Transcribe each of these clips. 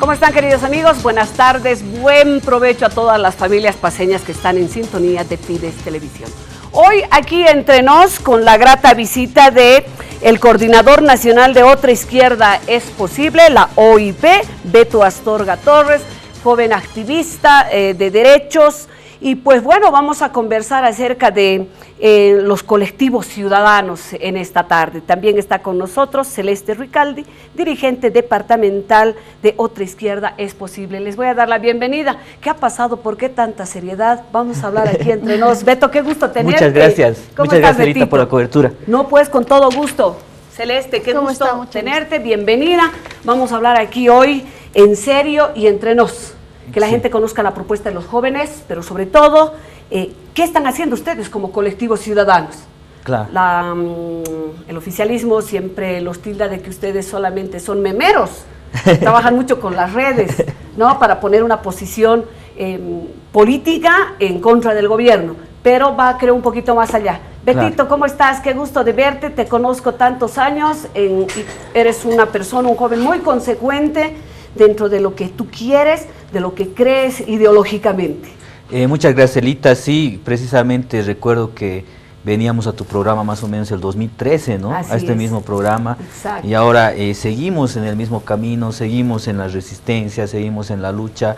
¿Cómo están, queridos amigos? Buenas tardes, buen provecho a todas las familias paceñas que están en sintonía de Fides Televisión. Hoy aquí entre nos con la grata visita de el Coordinador Nacional de Otra Izquierda es Posible, la OIP, Beto Astorga Torres, joven activista de derechos. Y pues bueno, vamos a conversar acerca de los colectivos ciudadanos en esta tarde. También está con nosotros Celeste Ricaldi, dirigente departamental de Otra Izquierda es Posible. Les voy a dar la bienvenida. ¿Qué ha pasado? ¿Por qué tanta seriedad? Vamos a hablar aquí entre nos. Beto, qué gusto tenerte. Muchas gracias. Muchas gracias, Rita, por la cobertura. No, pues con todo gusto. Celeste, qué gusto tenerte. Bienvenida. Vamos a hablar aquí hoy en serio y entre nos. Que la gente conozca la propuesta de los jóvenes, pero sobre todo, ¿qué están haciendo ustedes como colectivos ciudadanos? Claro. El oficialismo siempre los tilda de que ustedes solamente son memeros, trabajan mucho con las redes, ¿no? Para poner una posición política en contra del gobierno, pero va, creo, un poquito más allá. Betito, claro. ¿Cómo estás? Qué gusto de verte, te conozco tantos años, eres una persona, un joven muy consecuente dentro de lo que tú quieres, de lo que crees ideológicamente. Muchas gracias, Elita. Sí, precisamente recuerdo que veníamos a tu programa más o menos el 2013, ¿no? Así a este es. Mismo programa. Exacto. Y ahora seguimos en el mismo camino, seguimos en la resistencia, seguimos en la lucha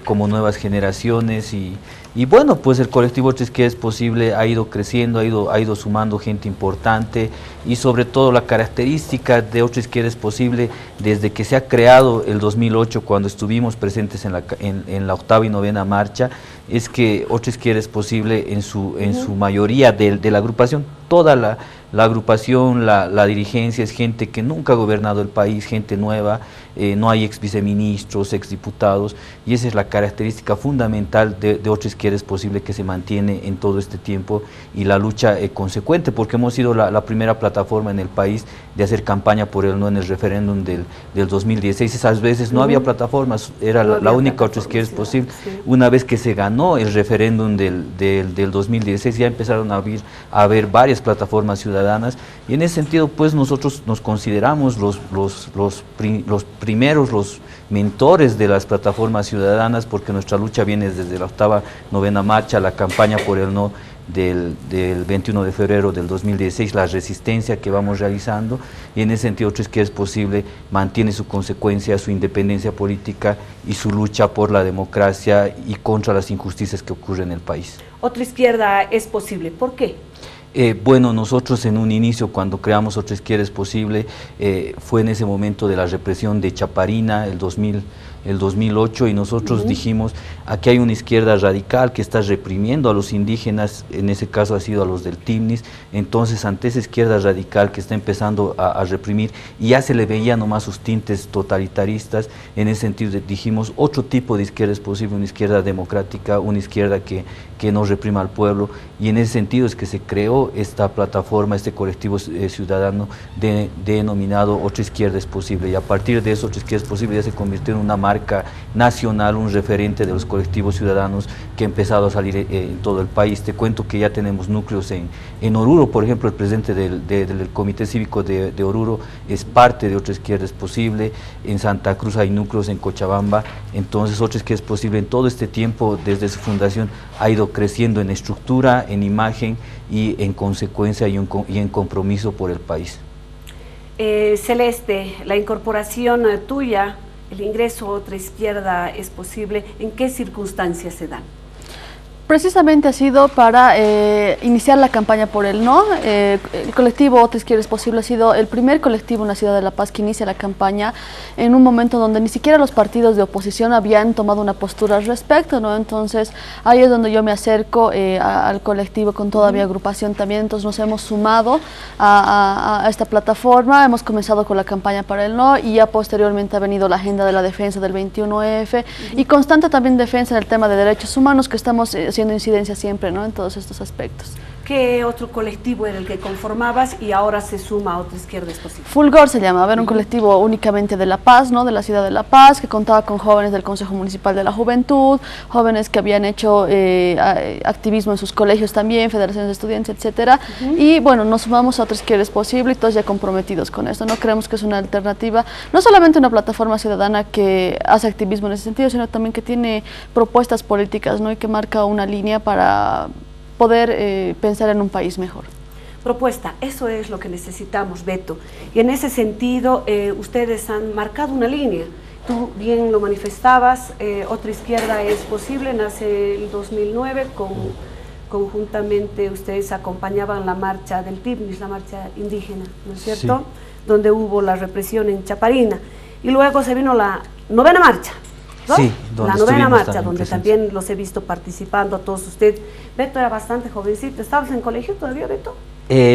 como nuevas generaciones y bueno, pues el colectivo Otra Izquierda es Posible ha ido creciendo, ha ido sumando gente importante y sobre todo la característica de Otra Izquierda es Posible desde que se ha creado el 2008 cuando estuvimos presentes en la 8ª y 9ª marcha es que Otra Izquierda es Posible en su mayoría de la agrupación, toda la agrupación, la dirigencia es gente que nunca ha gobernado el país, gente nueva, no hay ex viceministros, ex diputados y esa es la característica fundamental de Otra Izquierda es Posible que se mantiene en todo este tiempo y la lucha consecuente porque hemos sido la primera plataforma en el país de hacer campaña por el no en el referéndum del 2016, esas veces no había plataformas, era la única Otra Izquierda es Posible, una vez que se ganó el referéndum del 2016 ya empezaron a haber varias plataformas ciudadanas y en ese sentido pues nosotros nos consideramos los primeros, los mentores de las plataformas ciudadanas porque nuestra lucha viene desde la 8ª, 9ª marcha, la campaña por el no del 21 de febrero del 2016, la resistencia que vamos realizando y en ese sentido Otra Izquierda es Posible mantiene su consecuencia, su independencia política y su lucha por la democracia y contra las injusticias que ocurren en el país. Otra Izquierda es Posible, ¿por qué? Bueno, nosotros en un inicio cuando creamos Otra Izquierda es Posible fue en ese momento de la represión de Chaparina, el 2008 y nosotros dijimos aquí hay una izquierda radical que está reprimiendo a los indígenas, en ese caso ha sido a los del Timnis, entonces ante esa izquierda radical que está empezando a reprimir y ya se le veía nomás sus tintes totalitaristas, en ese sentido dijimos otro tipo de izquierda es posible, una izquierda democrática, una izquierda que no reprima al pueblo y en ese sentido es que se creó esta plataforma, este colectivo ciudadano denominado Otra Izquierda es Posible y a partir de eso Otra Izquierda es Posible ya se convirtió en una marca nacional, un referente de los colectivos ciudadanos que ha empezado a salir en todo el país. Te cuento que ya tenemos núcleos en Oruro, por ejemplo, el presidente del Comité Cívico de Oruro es parte de Otra Izquierda es Posible, en Santa Cruz hay núcleos en Cochabamba, entonces Otra Izquierda es Posible en todo este tiempo, desde su fundación, ha ido creciendo en estructura, en imagen y en consecuencia y en compromiso por el país. Celeste, la incorporación tuya, el ingreso a Otra Izquierda es Posible, ¿en qué circunstancias se dan? Precisamente ha sido para iniciar la campaña por el no. El colectivo Otra Izquierda es Posible ha sido el primer colectivo en la ciudad de La Paz que inicia la campaña en un momento donde ni siquiera los partidos de oposición habían tomado una postura al respecto, ¿no? Entonces ahí es donde yo me acerco al colectivo con toda mi agrupación también, entonces nos hemos sumado a esta plataforma, hemos comenzado con la campaña para el no y ya posteriormente ha venido la agenda de la defensa del 21F y constante también defensa en el tema de derechos humanos que estamos haciendo incidencia siempre, ¿no? En todos estos aspectos. ¿Qué otro colectivo era el que conformabas y ahora se suma a Otra Izquierda es Posible? Fulgor se llamaba, era un colectivo únicamente de La Paz, ¿no? De la ciudad de La Paz, que contaba con jóvenes del Consejo Municipal de la Juventud, jóvenes que habían hecho activismo en sus colegios también, federaciones de estudiantes, etcétera. Y bueno, nos sumamos a Otra Izquierda es Posible y todos ya comprometidos con esto, ¿no? Creemos que es una alternativa, no solamente una plataforma ciudadana que hace activismo en ese sentido, sino también que tiene propuestas políticas, ¿no? Y que marca una línea para poder pensar en un país mejor. Propuesta, eso es lo que necesitamos, Beto. Y en ese sentido, ustedes han marcado una línea. Tú bien lo manifestabas, Otra Izquierda es Posible, nace el 2009, conjuntamente ustedes acompañaban la marcha del TIBNIS, la marcha indígena, ¿no es cierto? Sí. Donde hubo la represión en Chaparina. Y luego se vino la novena marcha, ¿no? Sí, la novena marcha, donde también los he visto participando a todos ustedes. Beto era bastante jovencito. ¿Estabas en colegio todavía, Beto?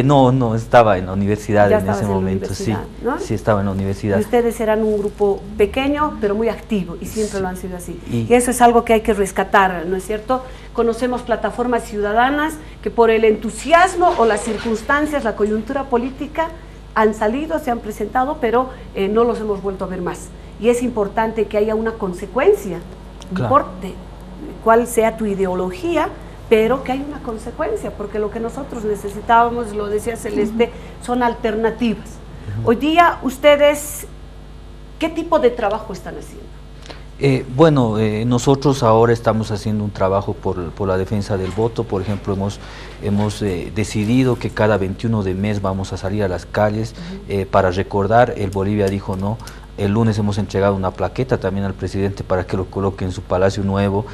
No, estaba en la universidad en ese momento, sí, ¿no? Sí, estaba en la universidad. Y ustedes eran un grupo pequeño, pero muy activo, y siempre lo han sido así. Y eso es algo que hay que rescatar, ¿no es cierto? Conocemos plataformas ciudadanas que por el entusiasmo o las circunstancias, la coyuntura política, han salido, se han presentado, pero no los hemos vuelto a ver más. Y es importante que haya una consecuencia, no importa cuál sea tu ideología, pero que hay una consecuencia, porque lo que nosotros necesitábamos, lo decía Celeste, son alternativas. Hoy día, ustedes, ¿qué tipo de trabajo están haciendo? Nosotros ahora estamos haciendo un trabajo por la defensa del voto. Por ejemplo, hemos decidido que cada 21 de mes vamos a salir a las calles para recordar el Bolivia dijo no. El lunes hemos entregado una plaqueta también al presidente para que lo coloque en su Palacio Nuevo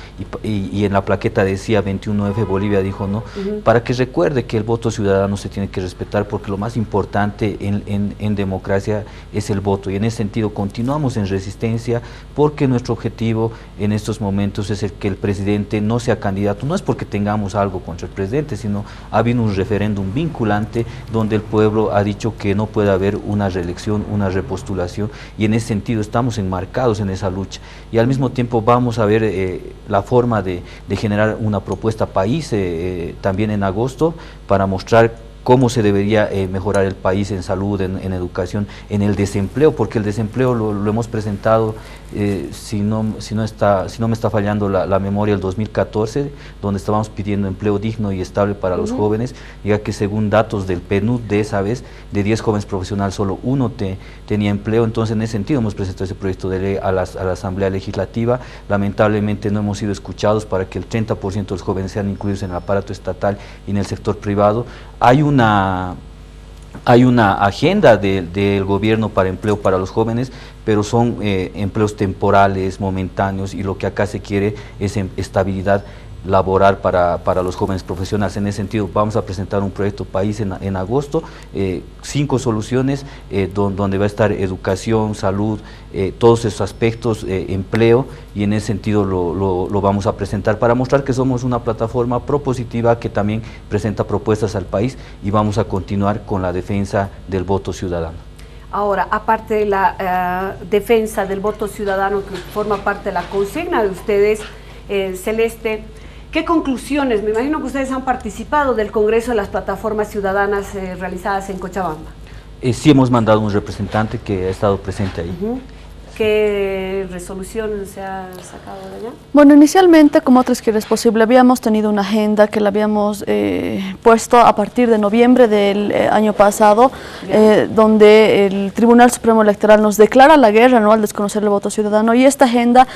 y en la plaqueta decía 21F Bolivia dijo no, para que recuerde que el voto ciudadano se tiene que respetar, porque lo más importante en democracia es el voto, y en ese sentido continuamos en resistencia, porque nuestro objetivo en estos momentos es el que el presidente no sea candidato. No es porque tengamos algo contra el presidente, sino ha habido un referéndum vinculante donde el pueblo ha dicho que no puede haber una reelección, una repostulación, y en ese sentido estamos enmarcados en esa lucha, y al mismo tiempo vamos a ver la forma de generar una propuesta país también en agosto, para mostrar cómo se debería mejorar el país en salud, en educación, en el desempleo, porque el desempleo lo hemos presentado, si no me está fallando la memoria, el 2014, donde estábamos pidiendo empleo digno y estable para los jóvenes, ya que según datos del PNUD de esa vez, de 10 jóvenes profesionales, solo uno tenía empleo. Entonces en ese sentido hemos presentado ese proyecto de ley a la Asamblea Legislativa. Lamentablemente no hemos sido escuchados para que el 30% de los jóvenes sean incluidos en el aparato estatal y en el sector privado. Hay una agenda del gobierno para empleo para los jóvenes, pero son empleos temporales, momentáneos, y lo que acá se quiere es estabilidad laboral para los jóvenes profesionales. En ese sentido vamos a presentar un proyecto país en agosto, 5 soluciones donde va a estar educación, salud, todos esos aspectos, empleo, y en ese sentido lo vamos a presentar para mostrar que somos una plataforma propositiva que también presenta propuestas al país, y vamos a continuar con la defensa del voto ciudadano. Ahora, aparte de la defensa del voto ciudadano, que forma parte de la consigna de ustedes, Celeste, ¿qué conclusiones? Me imagino que ustedes han participado del Congreso de las Plataformas Ciudadanas realizadas en Cochabamba. Sí, hemos mandado un representante que ha estado presente ahí. ¿Qué resolución se ha sacado de allá? Bueno, inicialmente, como Otra Izquierda es Posible, habíamos tenido una agenda que la habíamos puesto a partir de noviembre del año pasado, donde el Tribunal Supremo Electoral nos declara la guerra, ¿no?, al desconocer el voto ciudadano, y esta agenda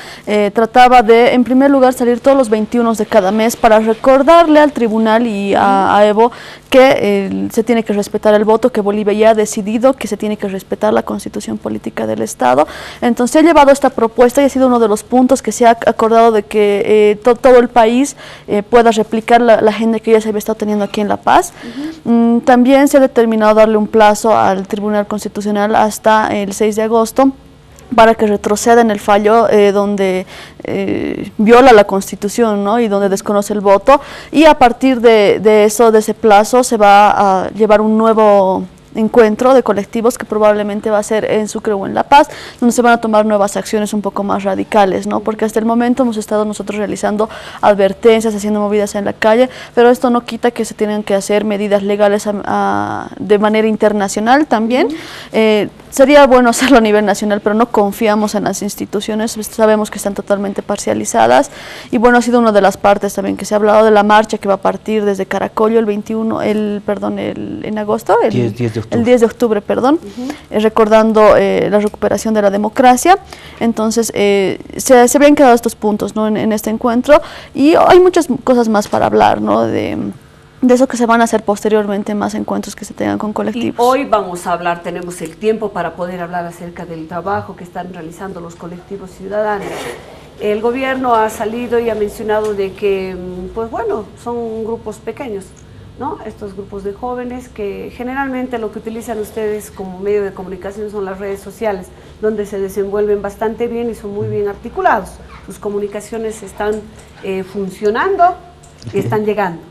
trataba de, en primer lugar, salir todos los 21 de cada mes para recordarle al tribunal y a Evo que se tiene que respetar el voto, que Bolivia ya ha decidido que se tiene que respetar la constitución política del Estado. Entonces se ha llevado esta propuesta y ha sido uno de los puntos que se ha acordado de que todo el país pueda replicar la agenda que ya se había estado teniendo aquí en La Paz. También se ha determinado darle un plazo al Tribunal Constitucional hasta el 6 de agosto para que retroceda en el fallo donde viola la Constitución, ¿no?, y donde desconoce el voto, y a partir de ese plazo se va a llevar un nuevo encuentro de colectivos que probablemente va a ser en Sucre o en La Paz, donde se van a tomar nuevas acciones un poco más radicales, ¿no? Porque hasta el momento hemos estado nosotros realizando advertencias, haciendo movidas en la calle, pero esto no quita que se tienen que hacer medidas legales de manera internacional también. Sería bueno hacerlo a nivel nacional, pero no confiamos en las instituciones, sabemos que están totalmente parcializadas, y bueno, ha sido una de las partes también que se ha hablado de la marcha que va a partir desde Caracollo en agosto, el 10 de octubre, perdón, recordando la recuperación de la democracia. Entonces, se habían quedado estos puntos, ¿no? en este encuentro, y hay muchas cosas más para hablar, ¿no? de eso que se van a hacer posteriormente, más encuentros que se tengan con colectivos. Y hoy vamos a hablar, tenemos el tiempo para poder hablar acerca del trabajo que están realizando los colectivos ciudadanos. El gobierno ha salido y ha mencionado de que, pues bueno, son grupos pequeños, ¿no? Estos grupos de jóvenes que generalmente lo que utilizan ustedes como medio de comunicación son las redes sociales, donde se desenvuelven bastante bien y son muy bien articulados. Sus comunicaciones están funcionando y están llegando.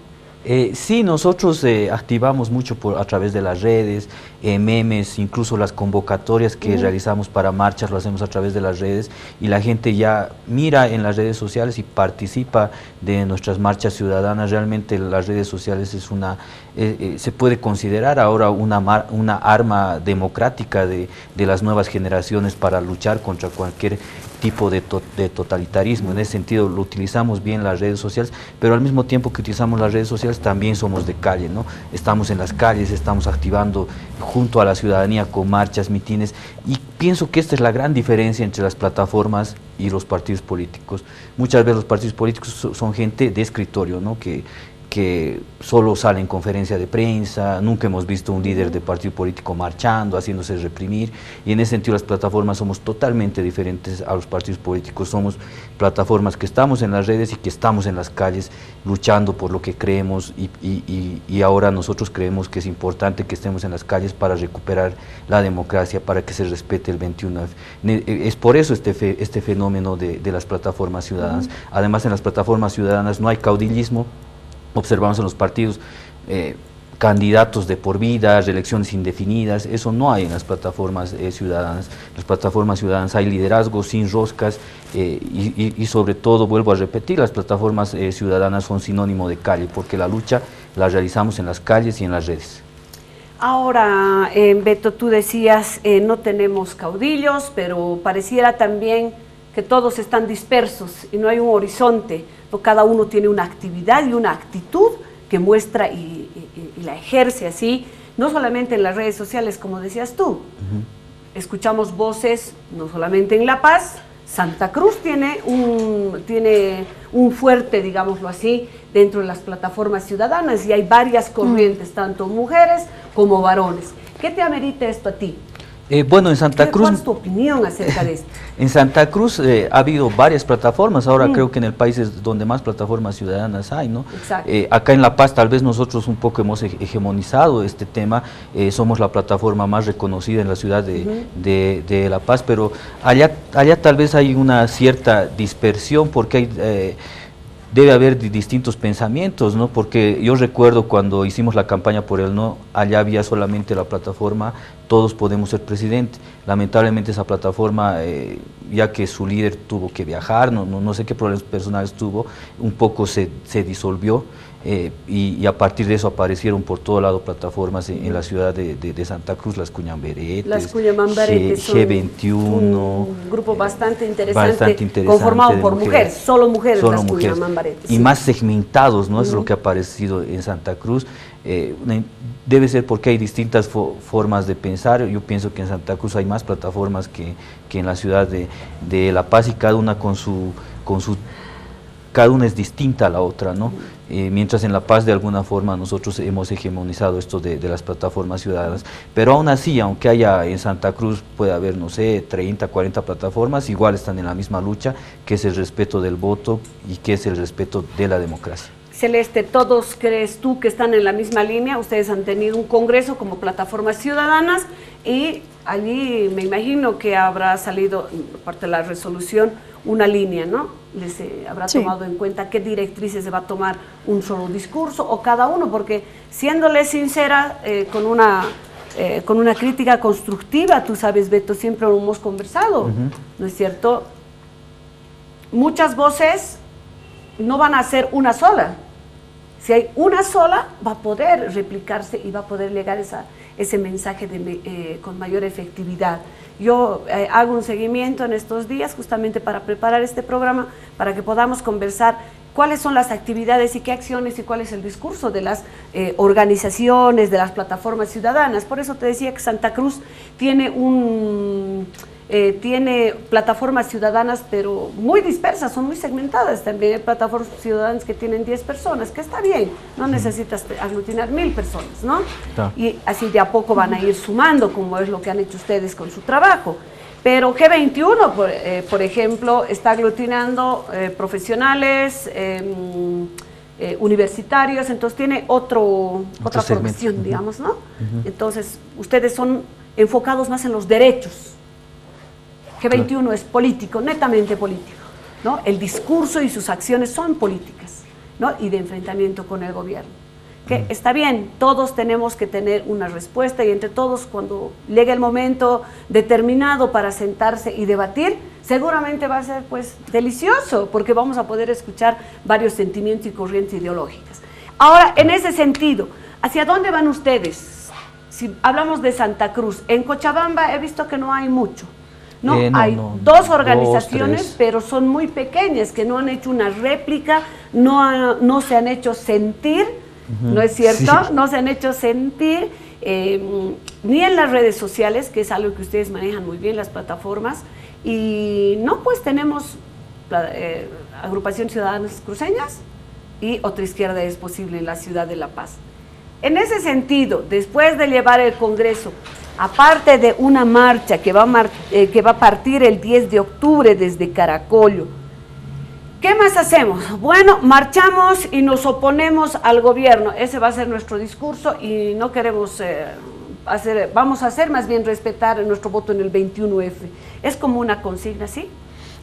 Sí, nosotros activamos mucho a través de las redes, memes, incluso las convocatorias que realizamos para marchas lo hacemos a través de las redes, y la gente ya mira en las redes sociales y participa de nuestras marchas ciudadanas. Realmente las redes sociales es se puede considerar ahora una arma democrática de las nuevas generaciones para luchar contra cualquier tipo de totalitarismo. En ese sentido lo utilizamos bien las redes sociales, pero al mismo tiempo que utilizamos las redes sociales también somos de calle, ¿no? Estamos en las calles, estamos activando junto a la ciudadanía con marchas, mitines, y pienso que esta es la gran diferencia entre las plataformas y los partidos políticos. Muchas veces los partidos políticos son gente de escritorio, ¿no? que solo sale en conferencia de prensa, nunca hemos visto un líder de partido político marchando, haciéndose reprimir, y en ese sentido las plataformas somos totalmente diferentes a los partidos políticos. Somos plataformas que estamos en las redes y que estamos en las calles luchando por lo que creemos, y ahora nosotros creemos que es importante que estemos en las calles para recuperar la democracia, para que se respete el 21F. Es por eso este fenómeno de las plataformas ciudadanas. Además, en las plataformas ciudadanas no hay caudillismo. Observamos en los partidos candidatos de por vida, reelecciones indefinidas. Eso no hay en las plataformas ciudadanas. En las plataformas ciudadanas hay liderazgo sin roscas, y sobre todo, vuelvo a repetir, las plataformas ciudadanas son sinónimo de calle, porque la lucha la realizamos en las calles y en las redes. Ahora, Beto, tú decías, no tenemos caudillos, pero pareciera también que todos están dispersos y no hay un horizonte, ¿no? Cada uno tiene una actividad y una actitud que muestra y la ejerce así, no solamente en las redes sociales, como decías tú. Escuchamos voces no solamente en La Paz. Santa Cruz tiene un fuerte, digámoslo así, dentro de las plataformas ciudadanas, y hay varias corrientes, tanto mujeres como varones. ¿Qué te amerita esto a ti? Bueno, en Santa Cruz... ¿Cuál es tu opinión acerca de esto? En Santa Cruz ha habido varias plataformas, ahora creo que en el país es donde más plataformas ciudadanas hay, ¿no? Exacto. Acá en La Paz tal vez nosotros un poco hemos hegemonizado este tema, somos la plataforma más reconocida en la ciudad de La Paz, pero allá tal vez hay una cierta dispersión, porque debe haber distintos pensamientos, ¿no? Porque yo recuerdo cuando hicimos la campaña por el no, allá había solamente la plataforma Todos Podemos Ser Presidente. Lamentablemente esa plataforma, ya que su líder tuvo que viajar, no sé qué problemas personales tuvo, un poco se disolvió, y a partir de eso aparecieron por todo lado plataformas en la ciudad de Santa Cruz, las Cuñamberetes, las Cuñamberetes, G21, un grupo bastante interesante conformado por mujeres, solo mujeres, solo las mujeres, Cuñamberetes. y más segmentados, ¿no? Es lo que ha aparecido en Santa Cruz. Debe ser porque hay distintas formas de pensar. Yo pienso que en Santa Cruz hay más plataformas que en la ciudad de La Paz, y cada una cada una es distinta a la otra, ¿no? Mientras en La Paz de alguna forma nosotros hemos hegemonizado esto de las plataformas ciudadanas, pero aún así, aunque haya en Santa Cruz, puede haber, no sé, 30, 40 plataformas, igual están en la misma lucha, que es el respeto del voto y que es el respeto de la democracia. Celeste, ¿todos crees tú que están en la misma línea? Ustedes han tenido un congreso como plataformas ciudadanas, y allí me imagino que habrá salido, parte de la resolución, una línea, ¿no? Les habrá tomado en cuenta qué directrices se va a tomar, un solo discurso o cada uno, porque siéndole sincera, con una con una crítica constructiva, tú sabes, Beto, siempre lo hemos conversado, ¿no es cierto? Muchas voces no van a ser una sola. Si hay una sola, va a poder replicarse y va a poder llegar ese mensaje con mayor efectividad. Yo hago un seguimiento en estos días justamente para preparar este programa, para que podamos conversar cuáles son las actividades y qué acciones y cuál es el discurso de las organizaciones, de las plataformas ciudadanas. Por eso te decía que Santa Cruz tiene tiene plataformas ciudadanas, pero muy dispersas, son muy segmentadas. También hay plataformas ciudadanas que tienen 10 personas, que está bien, no necesitas aglutinar 1000 personas, ¿no? Y así de a poco van a ir sumando, como es lo que han hecho ustedes con su trabajo. Pero G21, por ejemplo, está aglutinando profesionales, universitarios, entonces tiene otra formación, digamos, ¿no? Entonces, ustedes son enfocados más en los derechos. G21 es político, netamente político, ¿no? El discurso y sus acciones son políticas, ¿no? Y de enfrentamiento con el gobierno. Que está bien, todos tenemos que tener una respuesta y entre todos, cuando llegue el momento determinado para sentarse y debatir, seguramente va a ser pues delicioso, porque vamos a poder escuchar varios sentimientos y corrientes ideológicas. Ahora, en ese sentido, ¿hacia dónde van ustedes? Si hablamos de Santa Cruz, en Cochabamba he visto que no hay mucho. Hay dos organizaciones, pero son muy pequeñas, que no han hecho una réplica, no se han hecho sentir, ¿no es cierto? Sí. No se han hecho sentir ni en las redes sociales, que es algo que ustedes manejan muy bien, las plataformas, y no, pues tenemos agrupación Ciudadanas Cruceñas y Otra Izquierda es Posible en la ciudad de La Paz. En ese sentido, después de llevar el Congreso, aparte de una marcha que va a partir el 10 de octubre desde Caracollo, ¿qué más hacemos? Bueno, marchamos y nos oponemos al gobierno. Ese va a ser nuestro discurso y no queremos vamos a hacer más bien respetar nuestro voto en el 21F. Es como una consigna, ¿sí?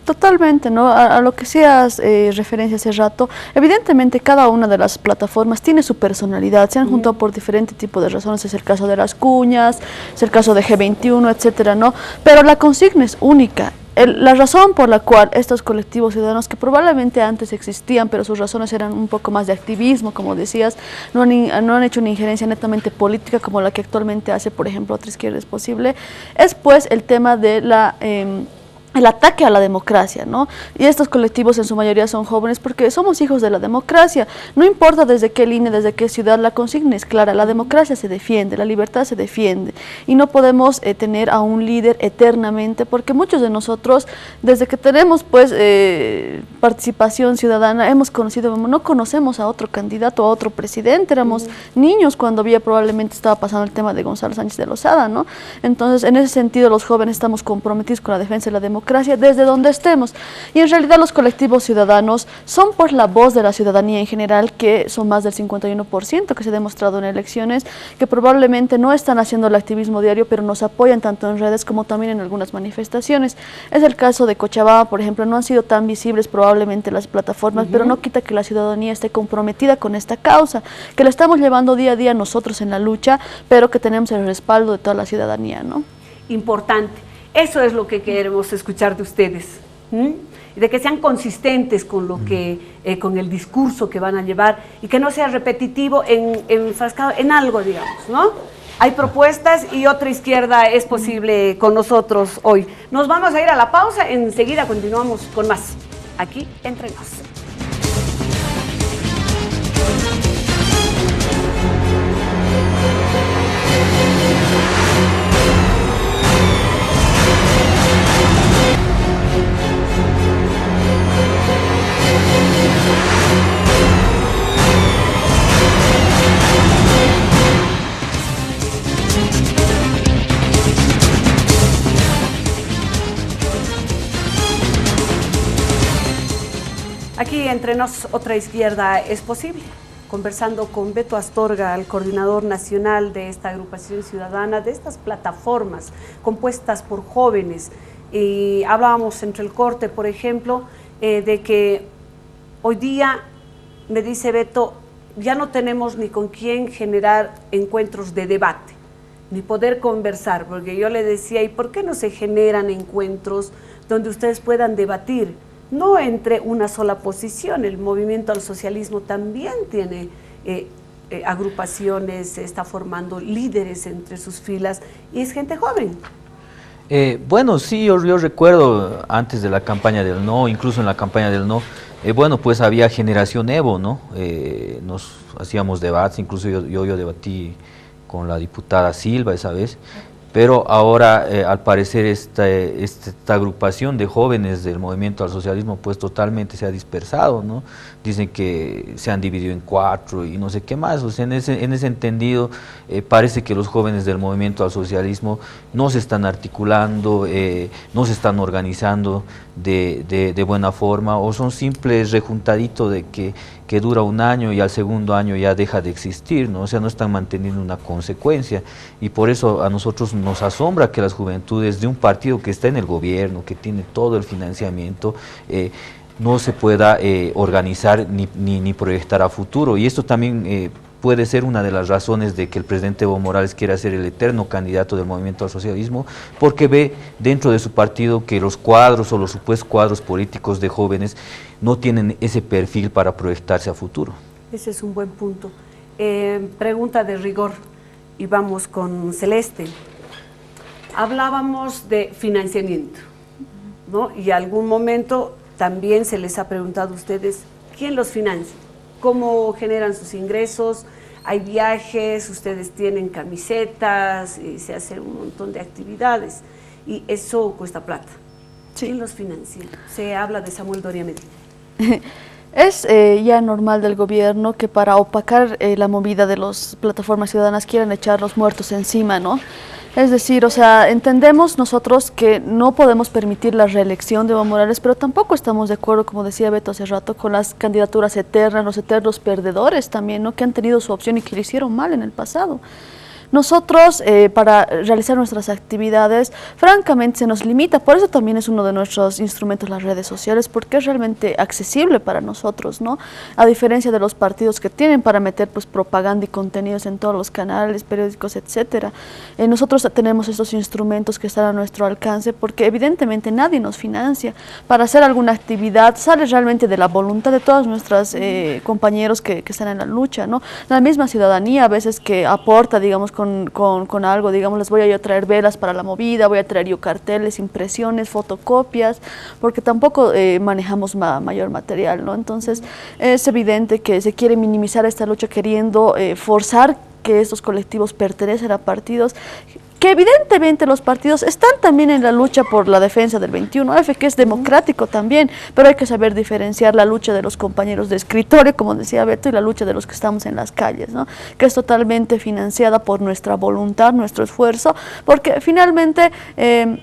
Totalmente, ¿no? A lo que hacías referencia hace rato, evidentemente cada una de las plataformas tiene su personalidad, se han juntado por diferentes tipos de razones, es el caso de las cuñas, es el caso de G21, etcétera, ¿no? Pero la consigna es única. La razón por la cual estos colectivos ciudadanos, que probablemente antes existían, pero sus razones eran un poco más de activismo, como decías, no han hecho una injerencia netamente política como la que actualmente hace, por ejemplo, Otra Izquierda es Posible, es pues el tema de el ataque a la democracia, ¿no? Y estos colectivos en su mayoría son jóvenes porque somos hijos de la democracia. No importa desde qué línea, desde qué ciudad, la consigna es clara, la democracia se defiende, la libertad se defiende y no podemos tener a un líder eternamente, porque muchos de nosotros, desde que tenemos pues participación ciudadana, no conocemos a otro candidato, a otro presidente, éramos niños cuando probablemente estaba pasando el tema de Gonzalo Sánchez de Lozada, ¿no? Entonces, en ese sentido, los jóvenes estamos comprometidos con la defensa de la democracia desde donde estemos. Y en realidad los colectivos ciudadanos son por la voz de la ciudadanía en general, que son más del 51%, que se ha demostrado en elecciones, que probablemente no están haciendo el activismo diario, pero nos apoyan tanto en redes como también en algunas manifestaciones. Es el caso de Cochabamba, por ejemplo, no han sido tan visibles probablemente las plataformas, pero no quita que la ciudadanía esté comprometida con esta causa, que la estamos llevando día a día nosotros en la lucha, pero que tenemos el respaldo de toda la ciudadanía, ¿no? Importante. Eso es lo que queremos escuchar de ustedes, y de que sean consistentes con lo con el discurso que van a llevar y que no sea repetitivo enfrascado en algo, digamos, ¿no? Hay propuestas y Otra Izquierda es Posible con nosotros hoy. Nos vamos a ir a la pausa, enseguida continuamos con más, aquí Entre Nos. Aquí Entre Nos, Otra Izquierda es Posible, conversando con Beto Astorga, el coordinador nacional de esta agrupación ciudadana, de estas plataformas compuestas por jóvenes. Y hablábamos entre el corte, por ejemplo, de que hoy día, me dice Beto, ya no tenemos ni con quién generar encuentros de debate, ni poder conversar, porque yo le decía, ¿y por qué no se generan encuentros donde ustedes puedan debatir? No entre una sola posición, el movimiento al socialismo también tiene agrupaciones, se está formando líderes entre sus filas y es gente joven. Bueno, sí, yo recuerdo antes de la campaña del no, incluso en la campaña del no, bueno, pues había Generación Evo, ¿no? Nos hacíamos debates, incluso yo debatí con la diputada Silva esa vez, pero ahora al parecer esta agrupación de jóvenes del movimiento al socialismo pues totalmente se ha dispersado, ¿no? Dicen que se han dividido en 4 y no sé qué más, o sea, en ese entendido parece que los jóvenes del movimiento al socialismo no se están articulando, no se están organizando de buena forma, o son simples rejuntaditos de que dura un año y al segundo año ya deja de existir, ¿no? O sea, no están manteniendo una consecuencia, y por eso a nosotros nos asombra que las juventudes de un partido que está en el gobierno, que tiene todo el financiamiento, no se pueda organizar ni proyectar a futuro, y esto también puede ser una de las razones de que el presidente Evo Morales quiera ser el eterno candidato del movimiento al socialismo, porque ve dentro de su partido que los cuadros o los supuestos cuadros políticos de jóvenes no tienen ese perfil para proyectarse a futuro. Ese es un buen punto. Pregunta de rigor, y vamos con Celeste. Hablábamos de financiamiento, ¿no? Y algún momento también se les ha preguntado a ustedes, ¿quién los financia? ¿Cómo generan sus ingresos? Hay viajes, ustedes tienen camisetas, y se hacen un montón de actividades y eso cuesta plata. Sí. ¿Quién los financia? Se habla de Samuel Doria Medina. Es ya normal del gobierno que para opacar la movida de las plataformas ciudadanas quieran echar los muertos encima, ¿no? Es decir, o sea, entendemos nosotros que no podemos permitir la reelección de Evo Morales, pero tampoco estamos de acuerdo, como decía Beto hace rato, con las candidaturas eternas, los eternos perdedores también, ¿no? Que han tenido su opción y que lo hicieron mal en el pasado. Nosotros, para realizar nuestras actividades, francamente se nos limita, por eso también es uno de nuestros instrumentos las redes sociales, porque es realmente accesible para nosotros, ¿no? A diferencia de los partidos que tienen para meter pues propaganda y contenidos en todos los canales, periódicos, etcétera. Nosotros tenemos estos instrumentos que están a nuestro alcance, porque evidentemente nadie nos financia. Para hacer alguna actividad sale realmente de la voluntad de todos nuestros compañeros que están en la lucha, ¿no? La misma ciudadanía a veces que aporta, digamos, con algo, digamos, les voy a yo traer velas para la movida, voy a traer yo carteles, impresiones, fotocopias, porque tampoco manejamos mayor material, ¿no? Entonces, es evidente que se quiere minimizar esta lucha queriendo forzar que estos colectivos pertenecen a partidos que evidentemente los partidos están también en la lucha por la defensa del 21F, que es democrático también, pero hay que saber diferenciar la lucha de los compañeros de escritorio, como decía Beto, y la lucha de los que estamos en las calles, ¿no? Que es totalmente financiada por nuestra voluntad, nuestro esfuerzo, porque finalmente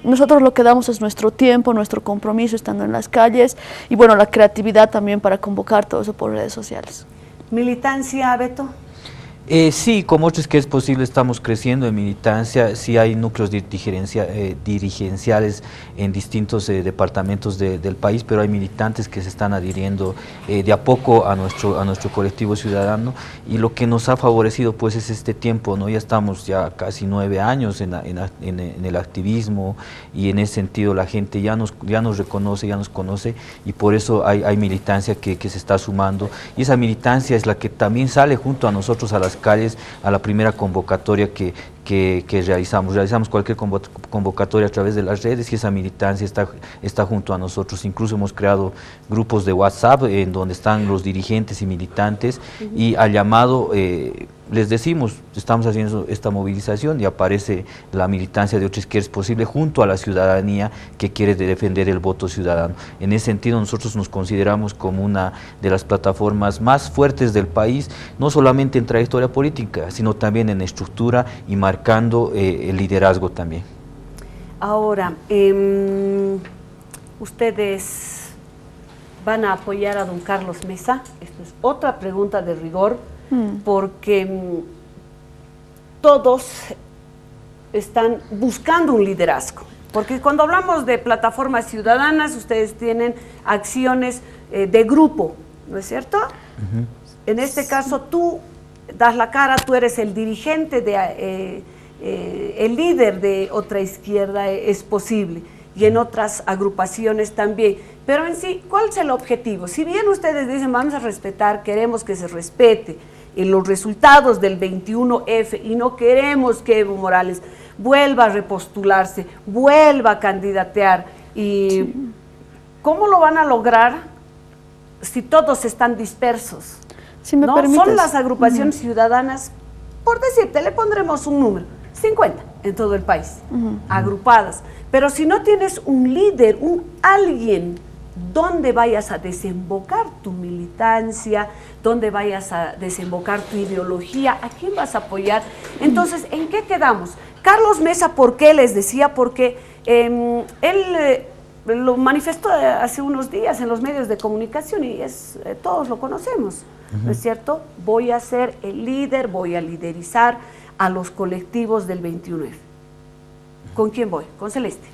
nosotros lo que damos es nuestro tiempo, nuestro compromiso estando en las calles, y bueno, la creatividad también para convocar todo eso por redes sociales. ¿Militancia, Beto? Sí, como otros que es posible, estamos creciendo en militancia. Sí hay núcleos dirigenciales en distintos departamentos del país, pero hay militantes que se están adhiriendo de a poco a nuestro colectivo ciudadano, y lo que nos ha favorecido pues es este tiempo, ¿no? Ya estamos ya casi 9 años en el activismo, y en ese sentido la gente ya nos reconoce, ya nos conoce, y por eso hay militancia que se está sumando, y esa militancia es la que también sale junto a nosotros a las calles, a la primera convocatoria que realizamos cualquier convocatoria a través de las redes, y esa militancia está junto a nosotros. Incluso hemos creado grupos de WhatsApp en donde están los dirigentes y militantes, y al llamado les decimos, estamos haciendo esta movilización, y aparece la militancia de Otra Izquierda es Posible junto a la ciudadanía que quiere defender el voto ciudadano. En ese sentido nosotros nos consideramos como una de las plataformas más fuertes del país, no solamente en trayectoria política, sino también en estructura y marcando el liderazgo también. Ahora, ¿ustedes van a apoyar a don Carlos Mesa? Esto es otra pregunta de rigor, porque todos están buscando un liderazgo. Porque cuando hablamos de plataformas ciudadanas, ustedes tienen acciones de grupo, ¿no es cierto? En este caso tú das la cara, tú eres el dirigente el líder de otra izquierda es posible, y en otras agrupaciones también. Pero en sí, ¿cuál es el objetivo? Si bien ustedes dicen, vamos a respetar, queremos que se respete en los resultados del 21F y no queremos que Evo Morales vuelva a repostularse, vuelva a candidatear, y ¿cómo lo van a lograr si todos están dispersos? Si me ¿no? permites. Son las agrupaciones ciudadanas, por decirte, le pondremos un número, 50 en todo el país, agrupadas. Pero si no tienes un líder, alguien donde vayas a desembocar tu militancia, donde vayas a desembocar tu ideología, ¿a quién vas a apoyar? Entonces, ¿en qué quedamos? Carlos Mesa, ¿por qué les decía? Porque él lo manifestó hace unos días en los medios de comunicación y todos lo conocemos, ¿no es cierto? Voy a ser el líder, voy a liderizar a los colectivos del 21F. ¿Con quién voy? Con Celeste.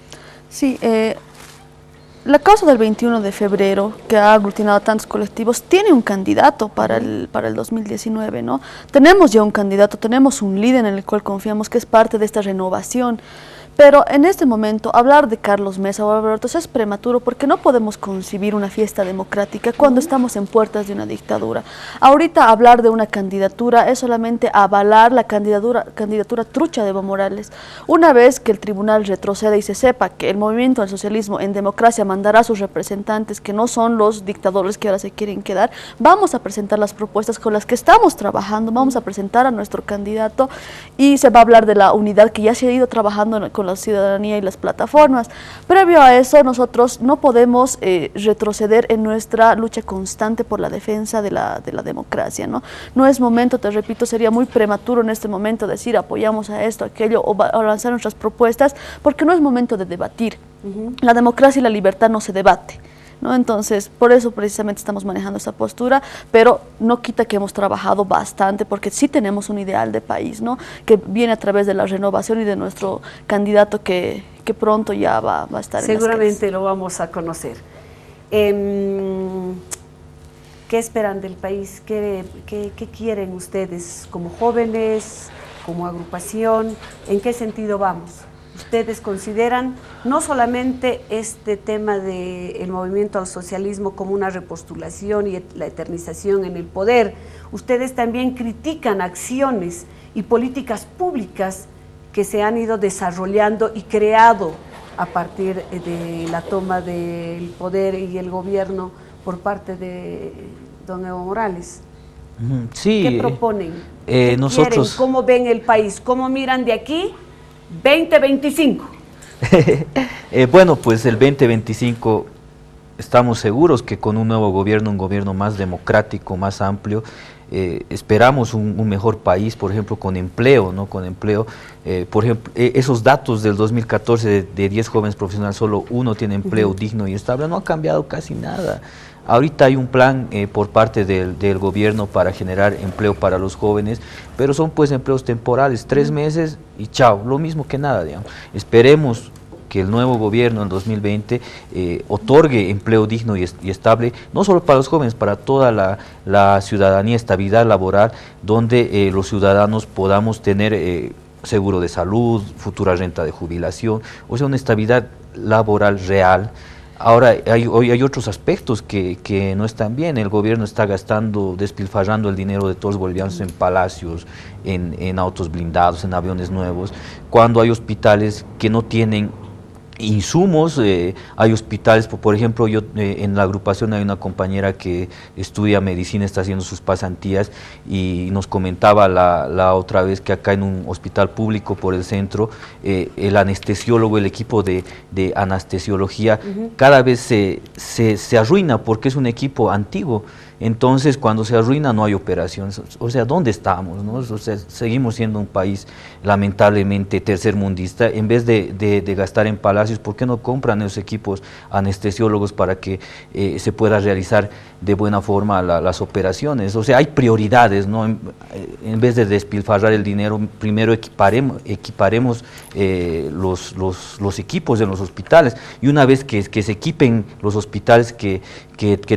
Sí, la causa del 21 de febrero, que ha aglutinado a tantos colectivos, tiene un candidato para el 2019, ¿no? Tenemos ya un candidato, tenemos un líder en el cual confiamos que es parte de esta renovación. Pero en este momento, hablar de Carlos Mesa o Alberto es prematuro porque no podemos concebir una fiesta democrática cuando estamos en puertas de una dictadura. Ahorita hablar de una candidatura es solamente avalar la candidatura trucha de Evo Morales. Una vez que el tribunal retroceda y se sepa que el movimiento al socialismo en democracia mandará a sus representantes, que no son los dictadores que ahora se quieren quedar, vamos a presentar las propuestas con las que estamos trabajando, vamos a presentar a nuestro candidato y se va a hablar de la unidad que ya se ha ido trabajando con la ciudadanía y las plataformas. Previo a eso, nosotros no podemos retroceder en nuestra lucha constante por la defensa de la democracia, ¿no? No es momento, te repito, sería muy prematuro en este momento decir apoyamos a esto, aquello o lanzar nuestras propuestas, porque no es momento de debatir. La democracia y la libertad no se debate, ¿no? Entonces, por eso precisamente estamos manejando esta postura, pero no quita que hemos trabajado bastante, porque sí tenemos un ideal de país, ¿no? Que viene a través de la renovación y de nuestro candidato que pronto ya va a estar seguramente lo vamos a conocer. ¿Qué esperan del país? ¿Qué quieren ustedes como jóvenes, como agrupación? ¿En qué sentido vamos? ¿Ustedes consideran no solamente este tema del movimiento al socialismo como una repostulación y la eternización en el poder? Ustedes también critican acciones y políticas públicas que se han ido desarrollando y creado a partir de la toma del poder y el gobierno por parte de don Evo Morales. Sí, ¿Qué proponen? ¿Qué nosotros quieren? ¿Cómo ven el país? ¿Cómo miran de aquí 2025? Bueno, pues el 2025 estamos seguros que con un nuevo gobierno, un gobierno más democrático, más amplio, esperamos un mejor país, por ejemplo, con empleo, ¿no? Con empleo, por ejemplo, esos datos del 2014 de 10 jóvenes profesionales, solo uno tiene empleo digno y estable, no ha cambiado casi nada. Ahorita hay un plan por parte del gobierno para generar empleo para los jóvenes, pero son pues empleos temporales, 3 meses y chao, lo mismo que nada, digamos. Esperemos que el nuevo gobierno en 2020 otorgue empleo digno y estable, no solo para los jóvenes, para toda la ciudadanía, estabilidad laboral, donde los ciudadanos podamos tener seguro de salud, futura renta de jubilación, o sea, una estabilidad laboral real. Ahora, hoy hay otros aspectos que no están bien. El gobierno está despilfarrando el dinero de todos los bolivianos en palacios, en autos blindados, en aviones nuevos, cuando hay hospitales que no tienen insumos. Hay hospitales, por ejemplo, yo en la agrupación hay una compañera que estudia medicina, está haciendo sus pasantías y nos comentaba la otra vez que acá en un hospital público por el centro, el anestesiólogo, el equipo de anestesiología cada vez se arruina porque es un equipo antiguo. Entonces, cuando se arruina no hay operaciones. O sea, ¿dónde estamos, no? O sea, seguimos siendo un país lamentablemente tercermundista. En vez de gastar en palacios, ¿por qué no compran esos equipos anestesiólogos para que se pueda realizar de buena forma las operaciones? O sea, hay prioridades, ¿no? En vez de despilfarrar el dinero, primero equiparemos los equipos en los hospitales, y una vez que se equipen los hospitales que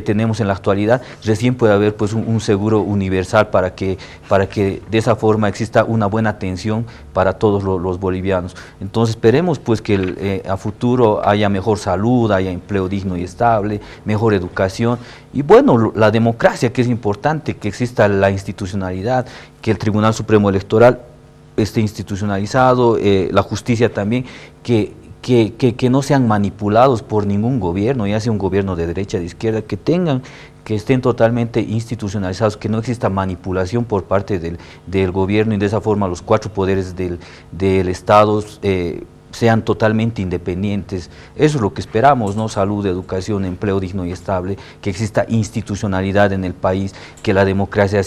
tenemos en la actualidad, recién puede haber pues un seguro universal para que de esa forma exista una buena atención para todos los bolivianos. Entonces esperemos pues que a futuro haya mejor salud, haya empleo digno y estable, mejor educación y bueno, la democracia, que es importante, que exista la institucionalidad, que el Tribunal Supremo Electoral esté institucionalizado, la justicia también, que no sean manipulados por ningún gobierno, ya sea un gobierno de derecha, de izquierda, que estén totalmente institucionalizados, que no exista manipulación por parte del gobierno y de esa forma los 4 poderes del Estado sean totalmente independientes. Eso es lo que esperamos, ¿no? Salud, educación, empleo digno y estable, que exista institucionalidad en el país, que la democracia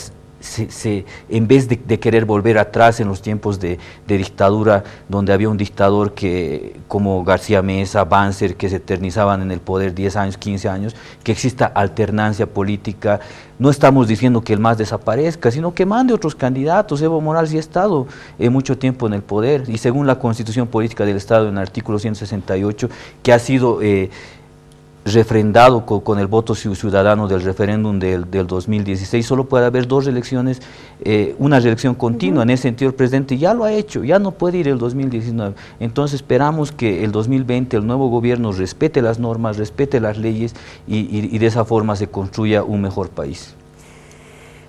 en vez de querer volver atrás en los tiempos de dictadura, donde había un dictador como García Mesa, Banzer, que se eternizaban en el poder 10 años, 15 años, que exista alternancia política. No estamos diciendo que el MAS desaparezca, sino que mande otros candidatos. Evo Morales ya ha estado mucho tiempo en el poder y según la Constitución Política del Estado, en el artículo 168, que ha sido refrendado con el voto ciudadano del referéndum del 2016, solo puede haber 2 reelecciones, una reelección continua. En ese sentido el presidente ya lo ha hecho, ya no puede ir el 2019. Entonces esperamos que el 2020 el nuevo gobierno respete las normas, respete las leyes y de esa forma se construya un mejor país.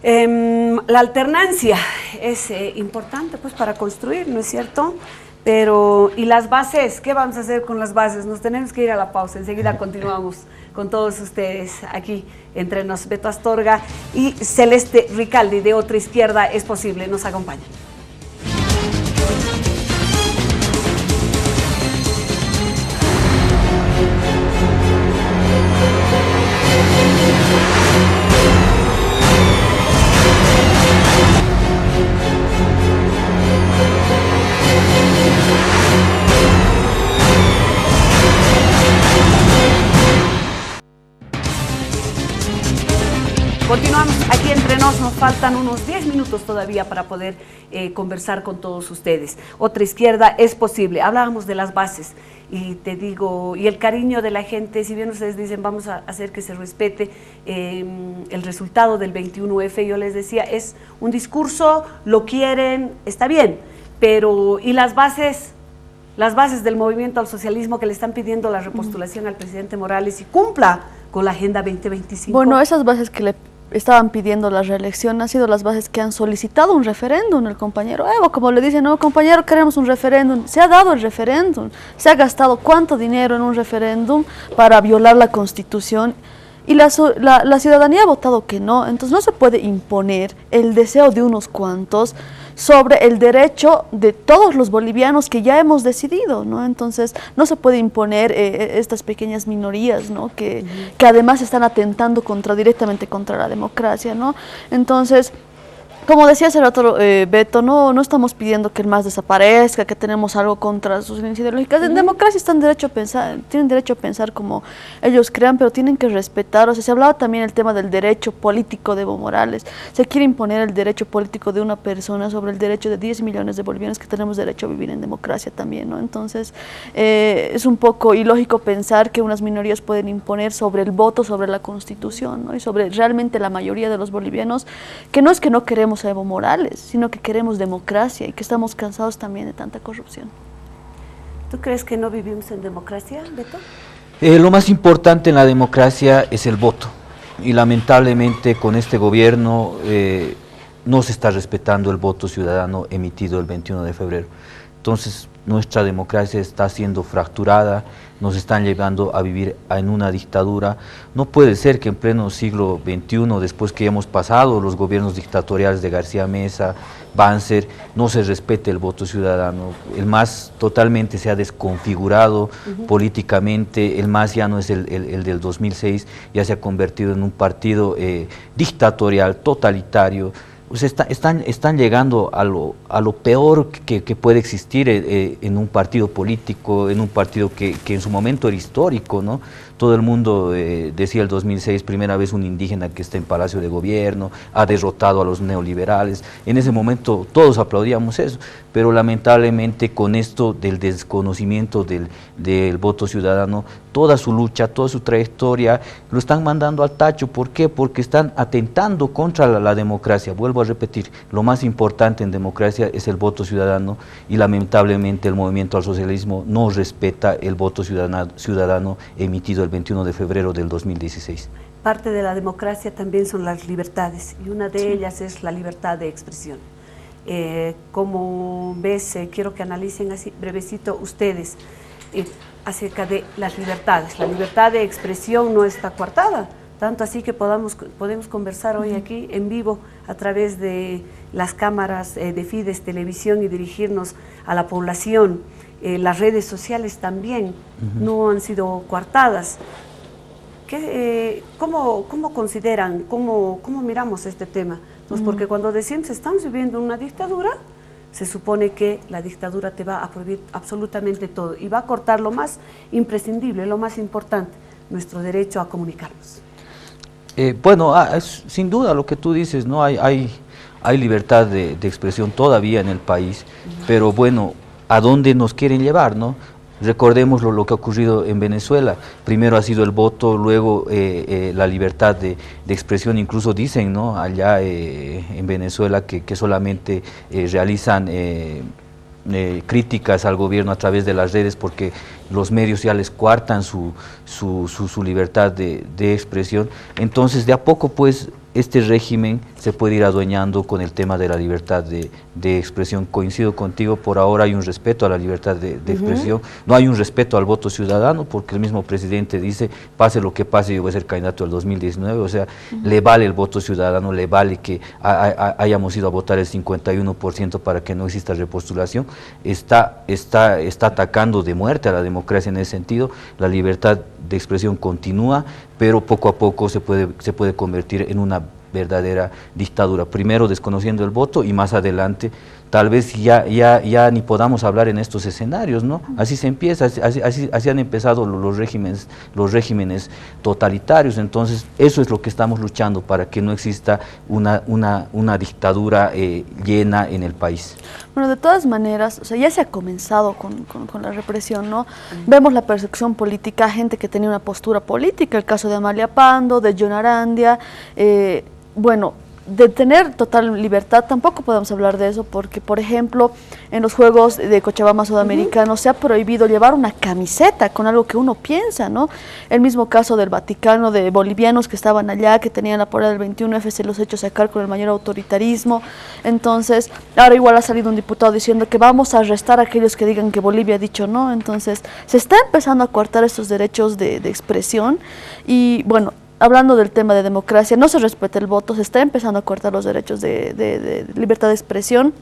La alternancia es importante pues para construir, ¿no es cierto? Pero, ¿y las bases? ¿Qué vamos a hacer con las bases? Nos tenemos que ir a la pausa, enseguida continuamos con todos ustedes aquí entre nos. Beto Astorga y Celeste Ricaldi de Otra Izquierda es Posible, nos acompañan. Continuamos aquí entre nos faltan unos 10 minutos todavía para poder conversar con todos ustedes. Otra Izquierda es Posible. Hablábamos de las bases y te digo, y el cariño de la gente, si bien ustedes dicen vamos a hacer que se respete el resultado del 21F, yo les decía, es un discurso, lo quieren, está bien, pero ¿y las bases? Las bases del movimiento al socialismo que le están pidiendo la repostulación al presidente Morales y cumpla con la Agenda 2025. Bueno, esas bases que le estaban pidiendo la reelección han sido las bases que han solicitado un referéndum. El compañero Evo, como le dicen, no compañero, queremos un referéndum. Se ha dado el referéndum, se ha gastado cuánto dinero en un referéndum para violar la Constitución y la ciudadanía ha votado que no. Entonces no se puede imponer el deseo de unos cuantos sobre el derecho de todos los bolivianos que ya hemos decidido, ¿no? Entonces no se puede imponer estas pequeñas minorías, ¿no? Que además están atentando directamente contra la democracia, ¿no? Entonces, como decía hace rato Beto, no estamos pidiendo que el MAS desaparezca, que tenemos algo contra sus líneas ideológicas. En democracia tienen derecho a pensar como ellos crean, pero tienen que respetar. O sea, se hablaba también el tema del derecho político de Evo Morales. Se quiere imponer el derecho político de una persona sobre el derecho de 10 millones de bolivianos que tenemos derecho a vivir en democracia también, ¿no? Entonces, es un poco ilógico pensar que unas minorías pueden imponer sobre el voto, sobre la Constitución, ¿no? Y sobre realmente la mayoría de los bolivianos, que no es que no queremos a Evo Morales, sino que queremos democracia y que estamos cansados también de tanta corrupción. ¿Tú crees que no vivimos en democracia, Beto? Lo más importante en la democracia es el voto y lamentablemente con este gobierno no se está respetando el voto ciudadano emitido el 21 de febrero. Entonces nuestra democracia está siendo fracturada, nos están llevando a vivir en una dictadura. No puede ser que en pleno siglo XXI, después que hemos pasado los gobiernos dictatoriales de García Mesa, Banzer, no se respete el voto ciudadano. El MAS totalmente se ha desconfigurado políticamente, el MAS ya no es el del 2006, ya se ha convertido en un partido dictatorial, totalitario. Pues están llegando a lo peor que puede existir en un partido político, en un partido que en su momento era histórico, ¿no? Todo el mundo decía el 2006, primera vez un indígena que está en Palacio de Gobierno, ha derrotado a los neoliberales. En ese momento todos aplaudíamos eso, pero lamentablemente con esto del desconocimiento del voto ciudadano, toda su lucha, toda su trayectoria, lo están mandando al tacho. ¿Por qué? Porque están atentando contra la democracia. Vuelvo a repetir, lo más importante en democracia es el voto ciudadano y lamentablemente el movimiento al socialismo no respeta el voto ciudadano emitido el 21 de febrero del 2016. Parte de la democracia también son las libertades y una de ellas es la libertad de expresión. Como ves, quiero que analicen así brevecito ustedes acerca de las libertades. La libertad de expresión no está coartada, tanto así que podemos conversar hoy aquí en vivo a través de las cámaras de Fides Televisión y dirigirnos a la población. Las redes sociales también no han sido coartadas. ¿Cómo consideran, cómo miramos este tema? Pues porque cuando decimos estamos viviendo una dictadura, se supone que la dictadura te va a prohibir absolutamente todo y va a cortar lo más imprescindible, lo más importante, nuestro derecho a comunicarnos. Bueno, sin duda lo que tú dices, ¿no? Hay libertad de expresión todavía en el país, pero bueno, ¿a dónde nos quieren llevar, no? Recordemos lo que ha ocurrido en Venezuela. Primero ha sido el voto, luego la libertad de expresión. Incluso dicen, ¿no?, allá en Venezuela que solamente realizan críticas al gobierno a través de las redes porque los medios ya les coartan su libertad de expresión. Entonces, de a poco, pues, este régimen se puede ir adueñando con el tema de la libertad de expresión. Coincido contigo, por ahora hay un respeto a la libertad de expresión, no hay un respeto al voto ciudadano, porque el mismo presidente dice, pase lo que pase, yo voy a ser candidato del 2019, o sea, le vale el voto ciudadano, le vale que hayamos ido a votar el 51% para que no exista repostulación, está atacando de muerte a la democracia en ese sentido. La libertad de expresión continúa, pero poco a poco se puede convertir en una verdadera dictadura, primero desconociendo el voto y más adelante tal vez ya ni podamos hablar en estos escenarios, ¿no? Así se empieza, así han empezado los regímenes totalitarios. Entonces eso es lo que estamos luchando, para que no exista una dictadura llena en el país. Bueno, de todas maneras, o sea, ya se ha comenzado con la represión, ¿no? Vemos la persecución política, gente que tenía una postura política, el caso de Amalia Pando, de John Arandia, bueno, de tener total libertad tampoco podemos hablar de eso, porque por ejemplo en los Juegos de Cochabamba Sudamericanos se ha prohibido llevar una camiseta con algo que uno piensa, ¿no? El mismo caso del Vaticano, de bolivianos que estaban allá, que tenían la porra del 21F, se los ha hecho sacar con el mayor autoritarismo. Entonces ahora igual ha salido un diputado diciendo que vamos a arrestar a aquellos que digan que Bolivia ha dicho no. Entonces se está empezando a coartar estos derechos de expresión y bueno, hablando del tema de democracia, no se respeta el voto, se está empezando a cortar los derechos de libertad de expresión.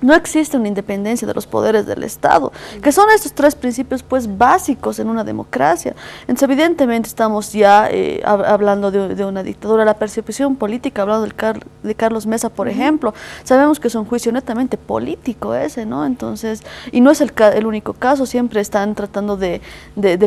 No existe una independencia de los poderes del Estado, que son estos tres principios pues básicos en una democracia. Entonces evidentemente estamos ya hablando de una dictadura. La persecución política, hablando de Carlos Mesa, por ejemplo, sabemos que es un juicio netamente político ese, ¿no? Entonces, y no es el único caso, siempre están tratando de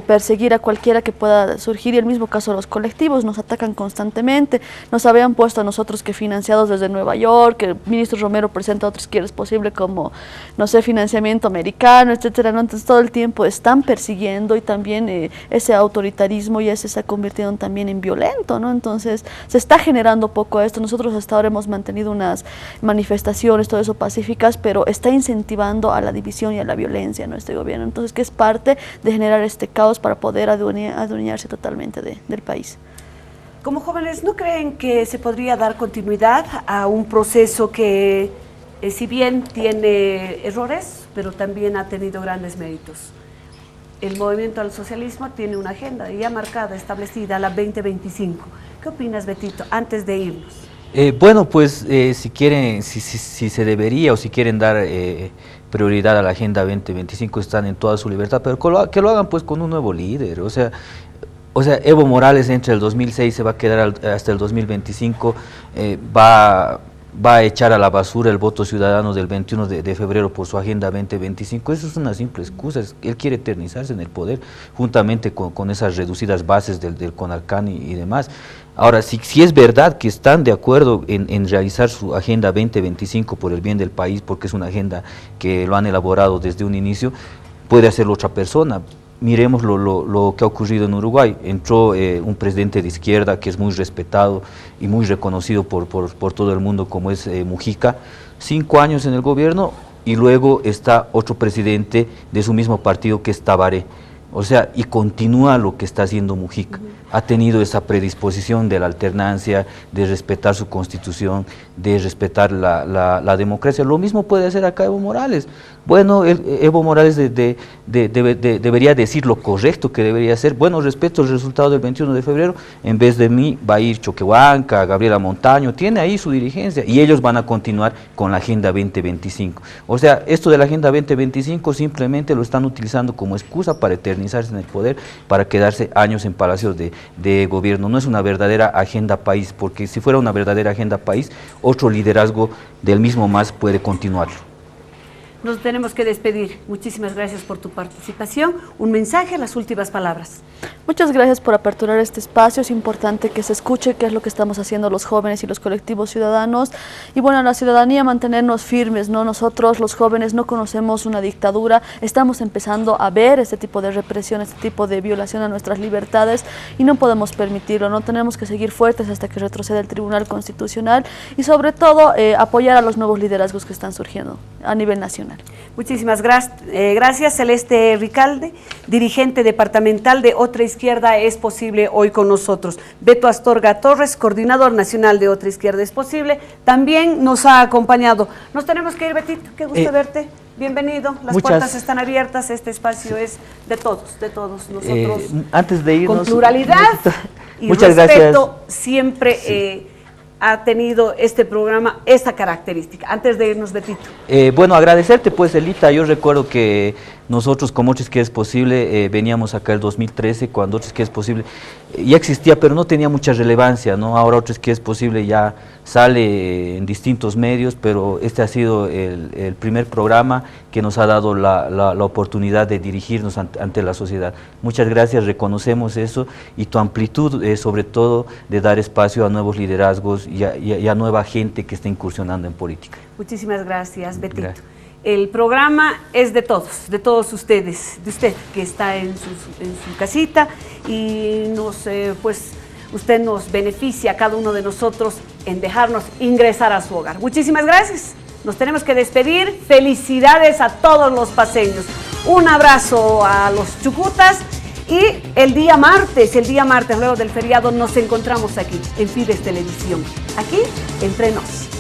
perseguir a cualquiera que pueda surgir, y el mismo caso de los colectivos, nos atacan constantemente. Nos habían puesto a nosotros que financiados desde Nueva York, que el ministro Romero presenta otros que es posible, como, no sé, financiamiento americano, etcétera, ¿no? Entonces todo el tiempo están persiguiendo, y también ese autoritarismo ya se está convirtiendo también en violento, ¿no? Entonces se está generando poco esto. Nosotros hasta ahora hemos mantenido unas manifestaciones, todo eso pacíficas, pero está incentivando a la división y a la violencia, ¿no?, este gobierno. Entonces, que es parte de generar este caos para poder adueñarse totalmente del país. Como jóvenes, ¿no creen que se podría dar continuidad a un proceso que si bien tiene errores, pero también ha tenido grandes méritos? El movimiento al socialismo tiene una agenda ya marcada, establecida, la 2025. ¿Qué opinas, Betito, antes de irnos? Bueno, pues si se debería o si quieren dar prioridad a la Agenda 2025, están en toda su libertad, pero que lo hagan pues con un nuevo líder. O sea, Evo Morales entre el 2006 se va a quedar hasta el 2025, va a echar a la basura el voto ciudadano del 21 de febrero por su Agenda 2025. Eso es una simple excusa. Él quiere eternizarse en el poder, juntamente con esas reducidas bases del CONARCAN y demás. Ahora, si es verdad que están de acuerdo en realizar su Agenda 2025 por el bien del país, porque es una agenda que lo han elaborado desde un inicio, puede hacerlo otra persona. miremos lo que ha ocurrido en Uruguay. Entró un presidente de izquierda que es muy respetado y muy reconocido por todo el mundo, como es Mujica, 5 años en el gobierno, y luego está otro presidente de su mismo partido que es Tabaré. O sea, y continúa lo que está haciendo Mujica. Ha tenido esa predisposición de la alternancia, de respetar su constitución, de respetar la democracia. Lo mismo puede hacer acá Evo Morales. Bueno, Evo Morales debería decir lo correcto que debería hacer. Bueno, respeto el resultado del 21 de febrero, en vez de mí va a ir Choquehuanca, Gabriela Montaño, tiene ahí su dirigencia, y ellos van a continuar con la Agenda 2025. O sea, esto de la Agenda 2025 simplemente lo están utilizando como excusa para eternizarse en el poder, para quedarse años en palacios de gobierno. No es una verdadera agenda país, porque si fuera una verdadera agenda país, otro liderazgo del mismo MAS puede continuarlo. Nos tenemos que despedir. Muchísimas gracias por tu participación. Un mensaje, las últimas palabras. Muchas gracias por aperturar este espacio. Es importante que se escuche qué es lo que estamos haciendo los jóvenes y los colectivos ciudadanos. Y bueno, la ciudadanía, mantenernos firmes, ¿no? Nosotros, los jóvenes, no conocemos una dictadura. Estamos empezando a ver este tipo de represión, este tipo de violación a nuestras libertades, y no podemos permitirlo. No tenemos que seguir fuertes hasta que retroceda el Tribunal Constitucional, y sobre todo apoyar a los nuevos liderazgos que están surgiendo a nivel nacional. Muchísimas gracias, Celeste Ricalde, dirigente departamental de Otra Izquierda Es Posible, hoy con nosotros. Beto Astorga Torres, coordinador nacional de Otra Izquierda Es Posible, también nos ha acompañado. Nos tenemos que ir, Betito, qué gusto verte. Bienvenido, las puertas están abiertas, este espacio es de todos nosotros. Antes de irnos, con pluralidad y muchas respeto, gracias. Siempre ha tenido este programa esta característica. Antes de irnos, Betito. Bueno, agradecerte pues, Elita. Yo recuerdo que nosotros como Otra Izquierda Es Posible veníamos acá el 2013, cuando Otra Izquierda Es Posible ya existía, pero no tenía mucha relevancia, ¿no? Ahora Otra Izquierda Es Posible ya sale en distintos medios, pero este ha sido el primer programa que nos ha dado la oportunidad de dirigirnos ante la sociedad. Muchas gracias, reconocemos eso, y tu amplitud, sobre todo, de dar espacio a nuevos liderazgos y a nueva gente que está incursionando en política. Muchísimas gracias, Betito. Gracias. El programa es de todos ustedes, de usted que está en su casita, y usted nos beneficia a cada uno de nosotros en dejarnos ingresar a su hogar. Muchísimas gracias. Nos tenemos que despedir. Felicidades a todos los paseños. Un abrazo a los chucutas, y el día martes, luego del feriado, nos encontramos aquí en Fides Televisión, aquí entre nos.